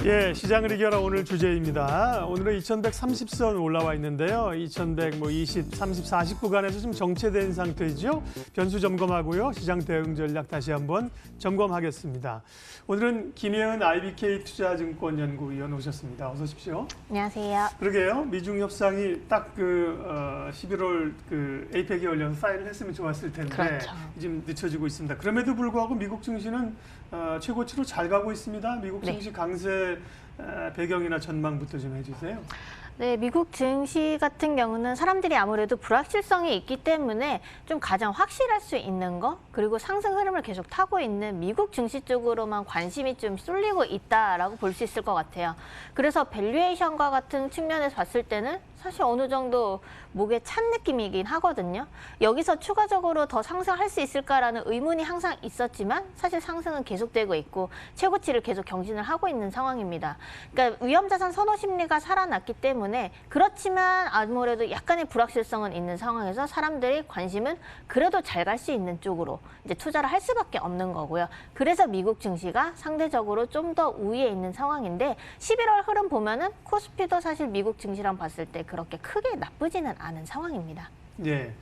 예, 시장을 이겨라 오늘 주제입니다. 오늘은 2130선 올라와 있는데요. 2120, 30, 40 구간에서 좀 정체된 상태죠. 변수 점검하고요. 시장 대응 전략 다시 한번 점검하겠습니다. 오늘은 김혜은 IBK 투자증권연구위원 오셨습니다. 어서 오십시오. 안녕하세요. 그러게요. 미중 협상이 딱 11월 APEC이 열려서 사인을 했으면 좋았을 텐데 그렇죠. 지금 늦춰지고 있습니다. 그럼에도 불구하고 미국 증시는 최고치로 잘 가고 있습니다. 미국 증시 강세 배경이나 전망부터 좀 해주세요. 네, 미국 증시 같은 경우는 사람들이 아무래도 불확실성이 있기 때문에 좀 가장 확실할 수 있는 거, 그리고 상승 흐름을 계속 타고 있는 미국 증시 쪽으로만 관심이 좀 쏠리고 있다라고 볼 수 있을 것 같아요. 그래서 밸류에이션과 같은 측면에서 봤을 때는 사실 어느 정도 목에 찬 느낌이긴 하거든요. 여기서 추가적으로 더 상승할 수 있을까라는 의문이 항상 있었지만 사실 상승은 계속되고 있고 최고치를 계속 경신을 하고 있는 상황입니다. 그러니까 위험자산 선호 심리가 살아났기 때문에 그렇지만 아무래도 약간의 불확실성은 있는 상황에서 사람들의 관심은 그래도 잘 갈 수 있는 쪽으로 이제 투자를 할 수밖에 없는 거고요. 그래서 미국 증시가 상대적으로 좀 더 우위에 있는 상황인데 11월 흐름 보면은 코스피도 사실 미국 증시랑 봤을 때 그렇게 크게 나쁘지는 않은 상황입니다. 네.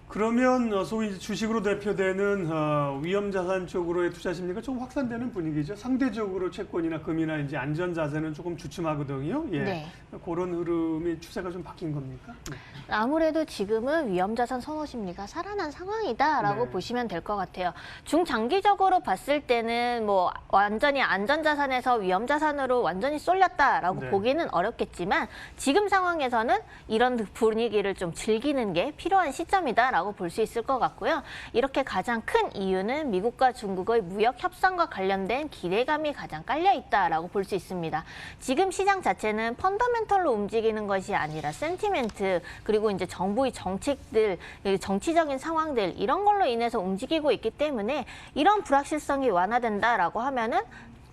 그러면 소위 주식으로 대표되는 위험자산 쪽으로의 투자 심리가 좀 확산되는 분위기죠. 상대적으로 채권이나 금이나 이제 안전자산은 조금 주춤하거든요. 예. 네. 그런 흐름이 추세가 좀 바뀐 겁니까? 네. 아무래도 지금은 위험자산 선호 심리가 살아난 상황이다라고 네. 보시면 될 것 같아요. 중장기적으로 봤을 때는 뭐 완전히 안전자산에서 위험자산으로 완전히 쏠렸다라고 네. 보기는 어렵겠지만 지금 상황에서는 이런 분위기를 좀 즐기는 게 필요한 시점이다라고 볼 수 있을 것 같고요. 이렇게 가장 큰 이유는 미국과 중국의 무역 협상과 관련된 기대감이 가장 깔려 있다라고 볼 수 있습니다. 지금 시장 자체는 펀더멘털로 움직이는 것이 아니라 센티멘트, 그리고 이제 정부의 정책들, 정치적인 상황들 이런 걸로 인해서 움직이고 있기 때문에 이런 불확실성이 완화된다라고 하면은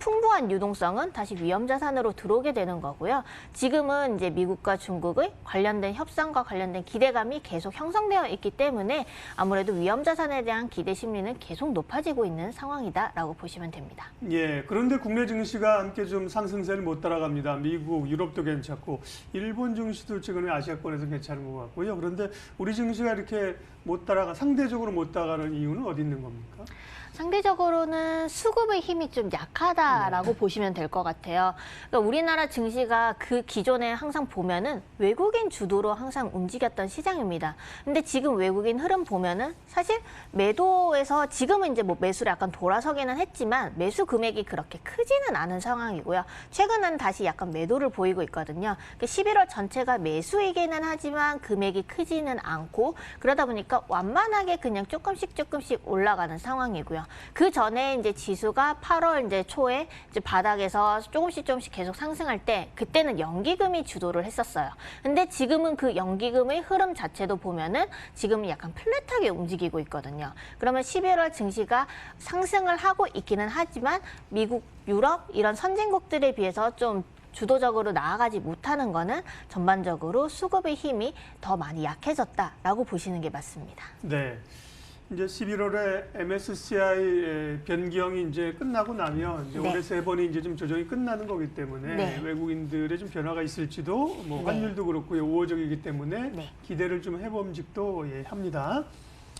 풍부한 유동성은 다시 위험자산으로 들어오게 되는 거고요. 지금은 이제 미국과 중국의 관련된 협상과 관련된 기대감이 계속 형성되어 있기 때문에 아무래도 위험자산에 대한 기대 심리는 계속 높아지고 있는 상황이다라고 보시면 됩니다. 예. 그런데 국내 증시가 함께 좀 상승세를 못 따라갑니다. 미국, 유럽도 괜찮고 일본 증시도 지금 아시아권에서 괜찮은 것 같고요. 그런데 우리 증시가 이렇게 상대적으로 못 따라가는 이유는 어디 있는 겁니까? 상대적으로는 수급의 힘이 좀 약하다라고 보시면 될 것 같아요. 그러니까 우리나라 증시가 그 기존에 항상 보면은 외국인 주도로 항상 움직였던 시장입니다. 근데 지금 외국인 흐름 보면은 사실 매도에서 지금은 이제 뭐 매수를 약간 돌아서기는 했지만 매수 금액이 그렇게 크지는 않은 상황이고요. 최근은 다시 약간 매도를 보이고 있거든요. 11월 전체가 매수이기는 하지만 금액이 크지는 않고 그러다 보니까 완만하게 그냥 조금씩 올라가는 상황이고요. 그 전에 이제 지수가 8월 이제 초에 이제 바닥에서 조금씩 계속 상승할 때 그때는 연기금이 주도를 했었어요. 근데 지금은 그 연기금의 흐름 자체도 보면은 지금은 약간 플랫하게 움직이고 있거든요. 그러면 11월 증시가 상승을 하고 있기는 하지만 미국, 유럽 이런 선진국들에 비해서 좀 주도적으로 나아가지 못하는 거는 전반적으로 수급의 힘이 더 많이 약해졌다라고 보시는 게 맞습니다. 네. 이제 11월에 MSCI 변경이 이제 끝나고 나면 이제 네. 올해 3번이 이제 좀 조정이 끝나는 거기 때문에 네. 외국인들의 좀 변화가 있을지도 뭐 네. 환율도 그렇고 우호적이기 때문에 네. 기대를 좀 해봄직도 합니다.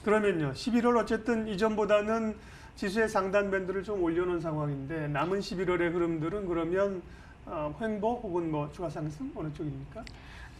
그러면요, 11월 어쨌든 이전보다는 지수의 상단 밴드를 좀 올려놓은 상황인데 남은 11월의 흐름들은 그러면 횡보 혹은 뭐 추가 상승 어느 쪽입니까?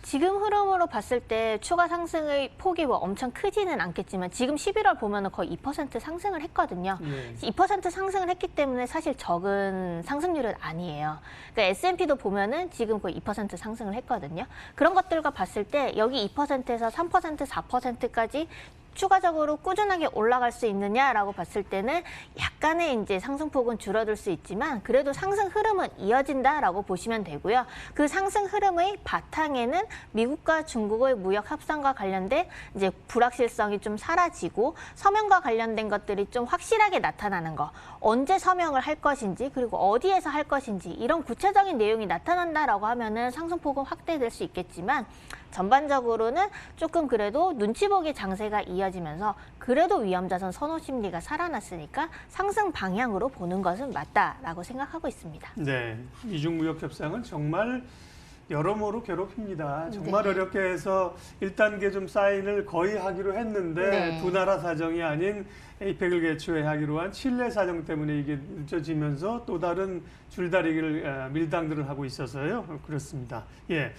지금 흐름으로 봤을 때 추가 상승의 폭이 뭐 엄청 크지는 않겠지만 지금 11월 보면은 거의 2% 상승을 했거든요. 예. 2% 상승을 했기 때문에 사실 적은 상승률은 아니에요. 그러니까 S&P도 보면은 지금 거의 2% 상승을 했거든요. 그런 것들과 봤을 때 여기 2%에서 3%, 4%까지 추가적으로 꾸준하게 올라갈 수 있느냐라고 봤을 때는 약간의 이제 상승폭은 줄어들 수 있지만 그래도 상승 흐름은 이어진다라고 보시면 되고요. 그 상승 흐름의 바탕에는 미국과 중국의 무역 협상과 관련된 이제 불확실성이 좀 사라지고 서명과 관련된 것들이 좀 확실하게 나타나는 거. 언제 서명을 할 것인지 그리고 어디에서 할 것인지 이런 구체적인 내용이 나타난다라고 하면은 상승폭은 확대될 수 있겠지만 전반적으로는 조금 그래도 눈치 보기 장세가 이어지면서 그래도 위험자산 선호 심리가 살아났으니까 상승 방향으로 보는 것은 맞다라고 생각하고 있습니다. 네, 미중 무역 협상은 정말 여러모로 괴롭힙니다. 정말 어렵게 해서 1단계 좀 사인을 거의 하기로 했는데 두 나라 사정이 아닌 에이펙을 개최하기로 한 칠레 사정 때문에 이게 늦어지면서 또 다른 줄다리기를 밀당들을 하고 있어서요. 그렇습니다. 예.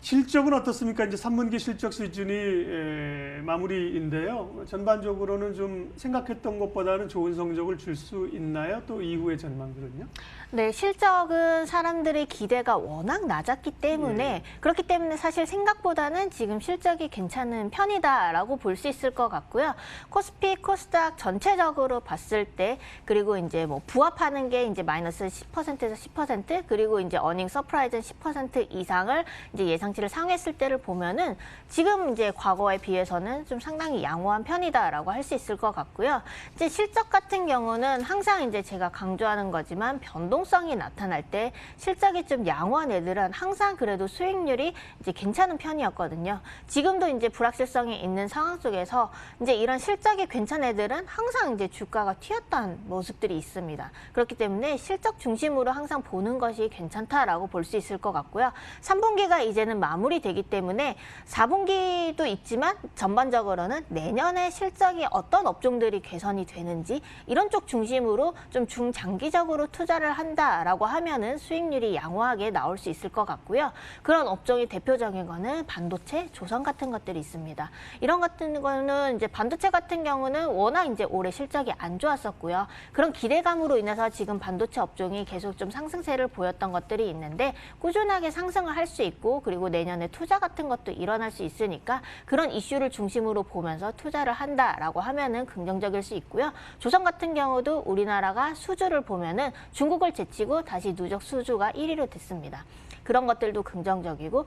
실적은 어떻습니까? 이제 3분기 실적 수준이 마무리인데요. 전반적으로는 좀 생각했던 것보다는 좋은 성적을 줄 수 있나요? 또 이후의 전망들은요? 네, 실적은 사람들의 기대가 워낙 낮았기 때문에 그렇기 때문에 사실 생각보다는 지금 실적이 괜찮은 편이다라고 볼 수 있을 것 같고요. 코스피, 코스닥 전체적으로 봤을 때 그리고 이제 뭐 부합하는 게 이제 마이너스 10%에서 10% 그리고 이제 어닝 서프라이즈는 10% 이상을 이제 예상치를 상회했을 때를 보면은 지금 이제 과거에 비해서는 좀 상당히 양호한 편이다라고 할 수 있을 것 같고요. 이제 실적 같은 경우는 항상 이제 제가 강조하는 거지만 변동성이 나타날 때 실적이 좀 양호한 애들은 항상 그래도 수익률이 이제 괜찮은 편이었거든요. 지금도 이제 불확실성이 있는 상황 속에서 이제 이런 실적이 괜찮은 애들은 항상 이제 주가가 튀었던 모습들이 있습니다. 그렇기 때문에 실적 중심으로 항상 보는 것이 괜찮다라고 볼 수 있을 것 같고요. 3분기가 이제는 마무리되기 때문에 4분기도 있지만 전반적으로는 내년에 실적이 어떤 업종들이 개선이 되는지 이런 쪽 중심으로 좀 중장기적으로 투자를 한다라고 하면은 수익률이 양호하게 나올 수 있을 것 같고요. 그런 업종이 대표적인 거는 반도체, 조선 같은 것들이 있습니다. 이런 같은 거는 이제 반도체 같은 경우는 워낙 이제 올해 실적이 안 좋았었고요. 그런 기대감으로 인해서 지금 반도체 업종이 계속 좀 상승세를 보였던 것들이 있는데 꾸준하게 상승을 할 수 있고 그리고 내년에 투자 같은 것도 일어날 수 있으니까 그런 이슈를 중심으로 보면서 투자를 한다라고 하면은 긍정적일 수 있고요. 조선 같은 경우도 우리나라가 수주를 보면은 중국을 제치고 다시 누적 수주가 1위로 됐습니다. 그런 것들도 긍정적이고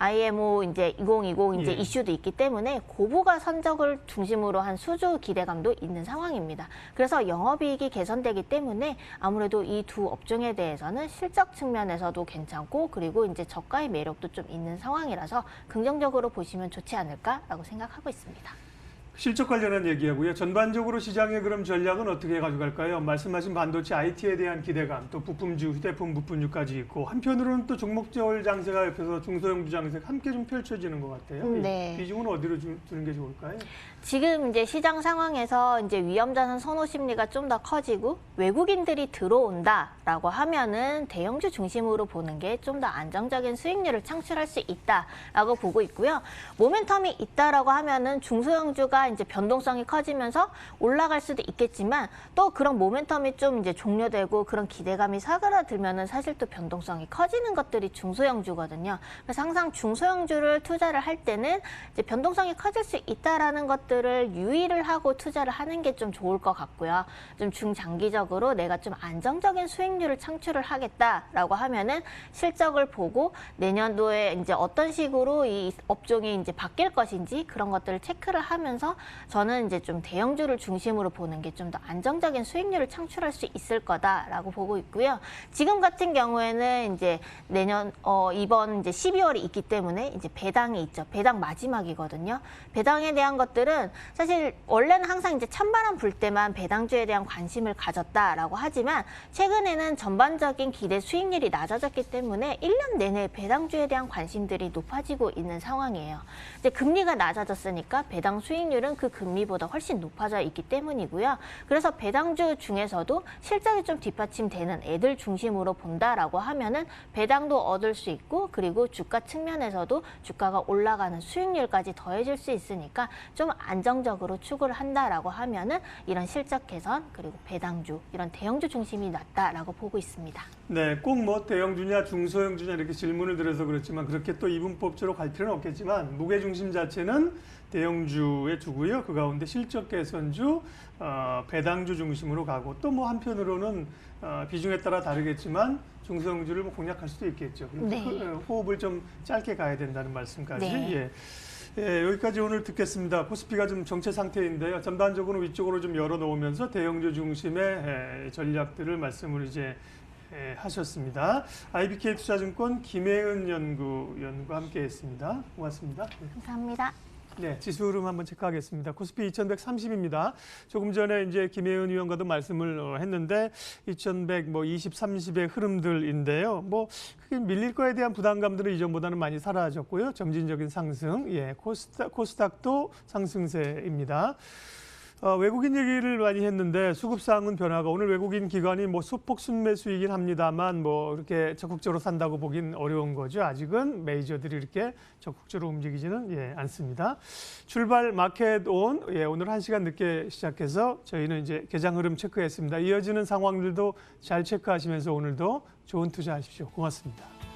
IMO 이제 2020 이제 이슈도 있기 때문에 고부가 선적을 중심으로 한 수주 기대감도 있는 상황입니다. 그래서 영업이익이 개선되기 때문에 아무래도 이 두 업종에 대해서는 실적 측면에서도 괜찮고 그리고 이제 저가의 매력도 좀 있는 상황이라서 긍정적으로 보시면 좋지 않을까라고 생각하고 있습니다. 실적 관련한 얘기하고요. 전반적으로 시장의 그럼 전략은 어떻게 가져갈까요? 말씀하신 반도체 IT에 대한 기대감, 또 부품주, 휴대폰 부품주까지 있고 한편으로는 또 종목별 장세가 옆에서 중소형주 장세가 함께 좀 펼쳐지는 것 같아요. 네. 비중은 어디로 두는 게 좋을까요? 지금 이제 시장 상황에서 이제 위험자산 선호 심리가 좀 더 커지고 외국인들이 들어온다라고 하면은 대형주 중심으로 보는 게 좀 더 안정적인 수익률을 창출할 수 있다라고 보고 있고요. 모멘텀이 있다라고 하면은 중소형주가 이제 변동성이 커지면서 올라갈 수도 있겠지만 또 그런 모멘텀이 좀 이제 종료되고 그런 기대감이 사그라들면은 사실 또 변동성이 커지는 것들이 중소형주거든요. 그래서 항상 중소형주를 투자를 할 때는 이제 변동성이 커질 수 있다라는 것들을 유의를 하고 투자를 하는 게 좀 좋을 것 같고요. 좀 중장기적으로 내가 좀 안정적인 수익률을 창출을 하겠다라고 하면은 실적을 보고 내년도에 이제 어떤 식으로 이 업종이 이제 바뀔 것인지 그런 것들을 체크를 하면서 저는 이제 좀 대형주를 중심으로 보는 게 좀 더 안정적인 수익률을 창출할 수 있을 거다라고 보고 있고요. 지금 같은 경우에는 이제 내년 이번 이제 12월이 있기 때문에 이제 배당이 있죠. 배당 마지막이거든요. 배당에 대한 것들은 사실 원래는 항상 이제 찬바람 불 때만 배당주에 대한 관심을 가졌다라고 하지만 최근에는 전반적인 기대 수익률이 낮아졌기 때문에 1년 내내 배당주에 대한 관심들이 높아지고 있는 상황이에요. 이제 금리가 낮아졌으니까 배당 수익률은 그 금리보다 훨씬 높아져 있기 때문이고요. 그래서 배당주 중에서도 실적이 좀 뒷받침되는 애들 중심으로 본다라고 하면은 배당도 얻을 수 있고 그리고 주가 측면에서도 주가가 올라가는 수익률까지 더해질 수 있으니까 좀 안정적으로 추구를 한다라고 하면은 이런 실적 개선 그리고 배당주 이런 대형주 중심이 낫다라고 보고 있습니다. 네, 꼭 뭐 대형주냐 중소형주냐 이렇게 질문을 드려서 그렇지만 그렇게 또 이분법적으로 갈 필요는 없겠지만 무게중심 자체는 대형주에 두고요. 그 가운데 실적 개선주, 배당주 중심으로 가고 또 뭐 한편으로는 비중에 따라 다르겠지만 중소형주를 뭐 공략할 수도 있겠죠. 네. 호흡을 좀 짧게 가야 된다는 말씀까지. 네. 예. 예, 여기까지 오늘 듣겠습니다. 코스피가 좀 정체 상태인데요. 전반적으로 위쪽으로 좀 열어놓으면서 대형주 중심의 전략들을 말씀을 이제 하셨습니다. IBK 투자증권 김혜은 연구원과 함께했습니다. 고맙습니다. 감사합니다. 네, 지수 흐름 한번 체크하겠습니다. 코스피 2130입니다. 조금 전에 이제 김혜은 위원과도 말씀을 했는데 2100, 20, 30의 흐름들인데요. 크게 밀릴 거에 대한 부담감들은 이전보다는 많이 사라졌고요. 점진적인 상승, 코스닥도 상승세입니다. 외국인 얘기를 많이 했는데 수급상은 변화가 오늘 외국인 기관이 소폭 순매수이긴 합니다만 이렇게 적극적으로 산다고 보긴 어려운 거죠. 아직은 메이저들이 이렇게 적극적으로 움직이지는 않습니다. 출발 마켓 온 오늘 1시간 늦게 시작해서 저희는 이제 개장 흐름 체크했습니다. 이어지는 상황들도 잘 체크하시면서 오늘도 좋은 투자하십시오. 고맙습니다.